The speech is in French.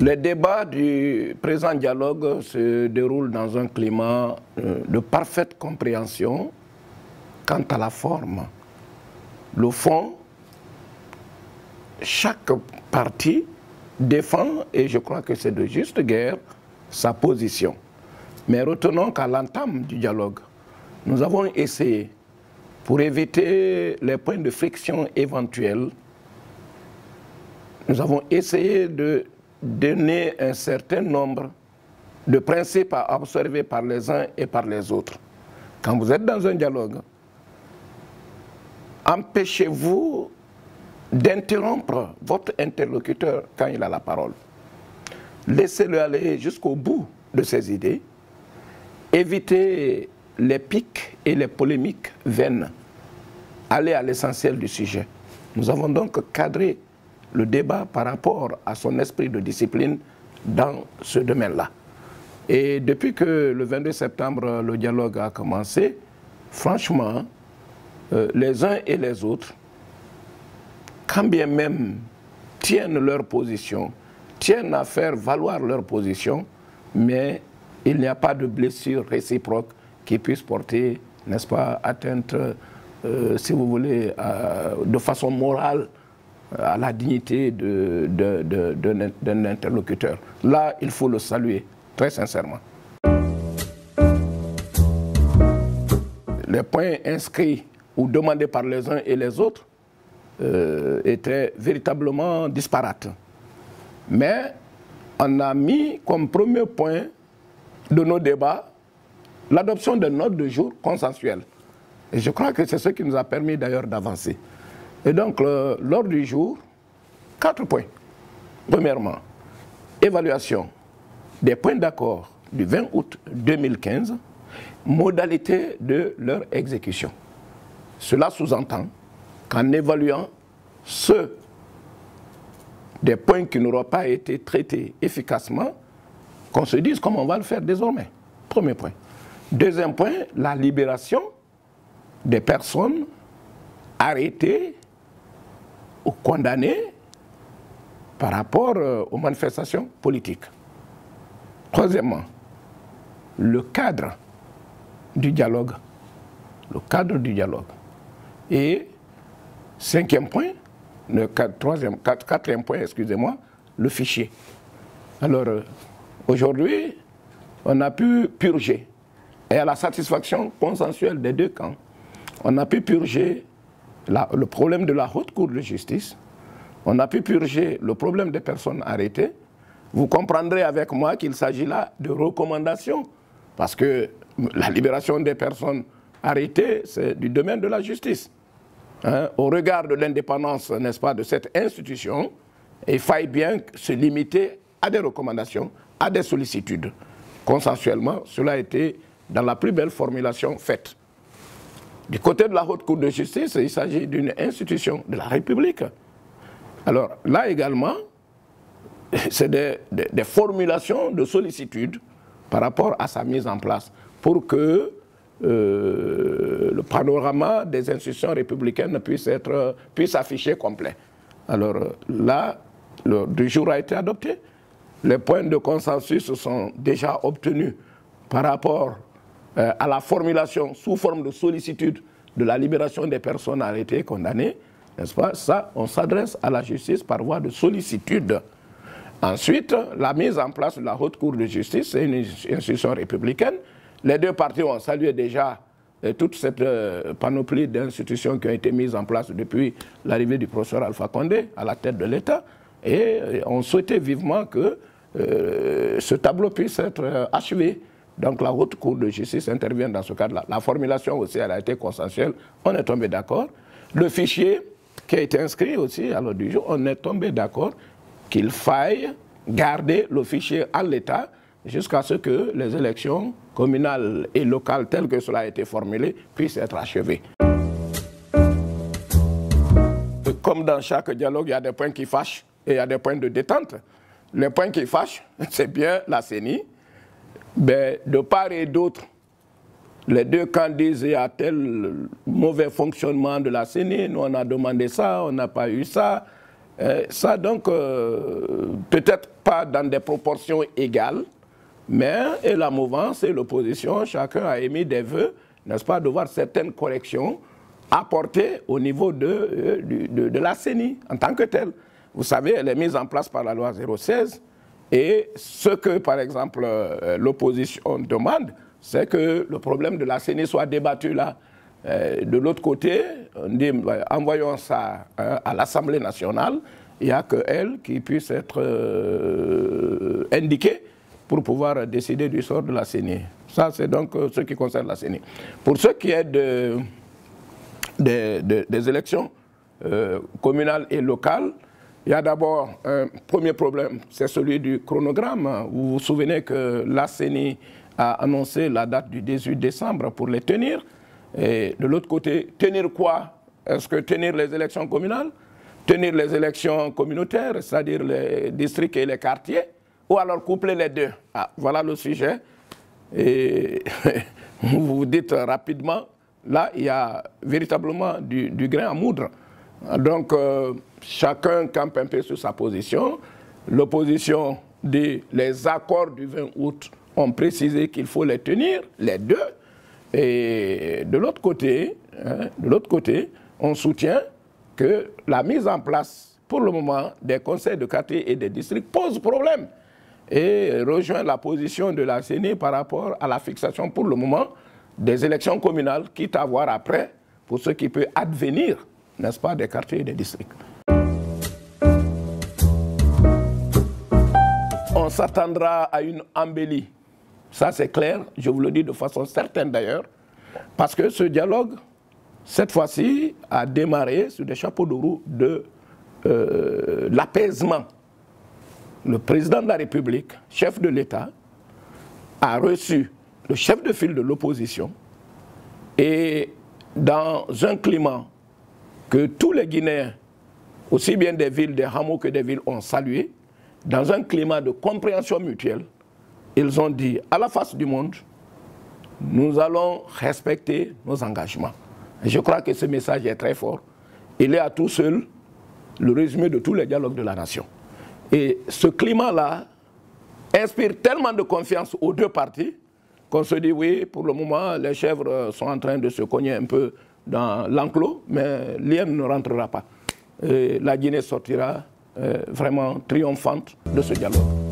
Les débats du présent dialogue se déroulent dans un climat de parfaite compréhension quant à la forme. Le fond, chaque parti défend, et je crois que c'est de juste guerre, sa position. Mais retenons qu'à l'entame du dialogue, nous avons essayé, pour éviter les points de friction éventuels, nous avons essayé de donner un certain nombre de principes à observer par les uns et par les autres. Quand vous êtes dans un dialogue, empêchez-vous d'interrompre votre interlocuteur quand il a la parole. Laissez-le aller jusqu'au bout de ses idées. Évitez les piques et les polémiques vaines. Allez à l'essentiel du sujet. Nous avons donc cadré le débat par rapport à son esprit de discipline dans ce domaine-là. Et depuis que le 22 septembre, le dialogue a commencé, franchement, les uns et les autres, quand bien même tiennent leur position, tiennent à faire valoir leur position, mais il n'y a pas de blessure réciproque qui puisse porter, n'est-ce pas, atteinte, si vous voulez, de façon morale, à la dignité d'un interlocuteur. Là, il faut le saluer, très sincèrement. Les points inscrits ou demandés par les uns et les autres étaient véritablement disparates. Mais on a mis comme premier point de nos débats l'adoption d'un ordre de jour consensuel. Et je crois que c'est ce qui nous a permis d'ailleurs d'avancer. Et donc, l'ordre du jour, 4 points. Premièrement, évaluation des points d'accord du 20 août 2015, modalité de leur exécution. Cela sous-entend qu'en évaluant ceux des points qui n'auront pas été traités efficacement, qu'on se dise comment on va le faire désormais. Premier point. Deuxième point, la libération des personnes arrêtées ou condamnées par rapport aux manifestations politiques. Troisièmement, le cadre du dialogue. Le cadre du dialogue. Et cinquième point, quatrième point, excusez-moi, le fichier. Alors, aujourd'hui, on a pu purger, et à la satisfaction consensuelle des deux camps, on a pu purger le problème de la Haute Cour de justice, on a pu purger le problème des personnes arrêtées. Vous comprendrez avec moi qu'il s'agit là de recommandations, parce que la libération des personnes arrêtées, c'est du domaine de la justice. Hein, au regard de l'indépendance, n'est-ce pas, de cette institution, il faille bien se limiter à des recommandations, à des sollicitudes. Consensuellement, cela a été dans la plus belle formulation faite. Du côté de la Haute Cour de justice, il s'agit d'une institution de la République. Alors là également, c'est des formulations de sollicitude par rapport à sa mise en place pour que le panorama des institutions républicaines puisse afficher complet. Alors là, l'ordre du jour a été adopté. Les points de consensus sont déjà obtenus par rapport à la formulation sous forme de sollicitude de la libération des personnes arrêtées et condamnées, n'est-ce pas? Ça, on s'adresse à la justice par voie de sollicitude. Ensuite, la mise en place de la Haute Cour de justice, c'est une institution républicaine. Les deux partis ont salué déjà toute cette panoplie d'institutions qui ont été mises en place depuis l'arrivée du professeur Alpha Condé à la tête de l'État. Et on souhaitait vivement que ce tableau puisse être achevé. Donc la Haute Cour de justice intervient dans ce cadre-là. La formulation aussi, elle a été consensuelle. On est tombé d'accord. Le fichier qui a été inscrit aussi à l'ordre du jour, on est tombé d'accord qu'il faille garder le fichier en l'état jusqu'à ce que les élections communales et locales, telles que cela a été formulé, puissent être achevées. Comme dans chaque dialogue, il y a des points qui fâchent et il y a des points de détente. Les points qui fâchent, c'est bien la CENI. Mais de part et d'autre, les deux camps disent qu'il y a tel mauvais fonctionnement de la CENI, nous on a demandé ça, on n'a pas eu ça. Ça donc, peut-être pas dans des proportions égales, mais et la mouvance et l'opposition, chacun a émis des vœux, n'est-ce pas, de voir certaines corrections apportées au niveau de la CENI en tant que telle. Vous savez, elle est mise en place par la loi 016 et ce que, par exemple, l'opposition demande, c'est que le problème de la CENI soit débattu là. De l'autre côté, on dit, envoyons ça à l'Assemblée nationale, il n'y a qu'elle qui puisse être indiquée pour pouvoir décider du sort de la CENI. Ça, c'est donc ce qui concerne la CENI. Pour ce qui est des élections communales et locales, il y a d'abord un premier problème, c'est celui du chronogramme. Vous vous souvenez que la CENI a annoncé la date du 18 décembre pour les tenir. Et de l'autre côté, tenir quoi? Est-ce que tenir les élections communales? Tenir les élections communautaires, c'est-à-dire les districts et les quartiers? Ou alors coupler les deux? Ah, voilà le sujet. Et vous vous dites rapidement, là, il y a véritablement du grain à moudre. Donc, chacun campe un peu sur sa position. L'opposition dit les accords du 20 août ont précisé qu'il faut les tenir, les deux. Et de l'autre côté, on soutient que la mise en place, pour le moment, des conseils de quartier et des districts pose problème et rejoint la position de la CENI par rapport à la fixation, pour le moment, des élections communales, quitte à voir après, pour ce qui peut advenir, n'est-ce pas, des quartiers et des districts. On s'attendra à une embellie. Ça, c'est clair, je vous le dis de façon certaine d'ailleurs, parce que ce dialogue, cette fois-ci, a démarré sur des chapeaux de roue de l'apaisement. Le président de la République, chef de l'État, a reçu le chef de file de l'opposition et dans un climat que tous les Guinéens, aussi bien des villes, des hameaux que des villes, ont salué, dans un climat de compréhension mutuelle, ils ont dit à la face du monde, nous allons respecter nos engagements. Et je crois que ce message est très fort. Il est à tout seul le résumé de tous les dialogues de la nation. Et ce climat-là inspire tellement de confiance aux deux parties qu'on se dit oui, pour le moment, les chèvres sont en train de se cogner un peu dans l'enclos, mais l'hyène ne rentrera pas. Et la Guinée sortira vraiment triomphante de ce dialogue.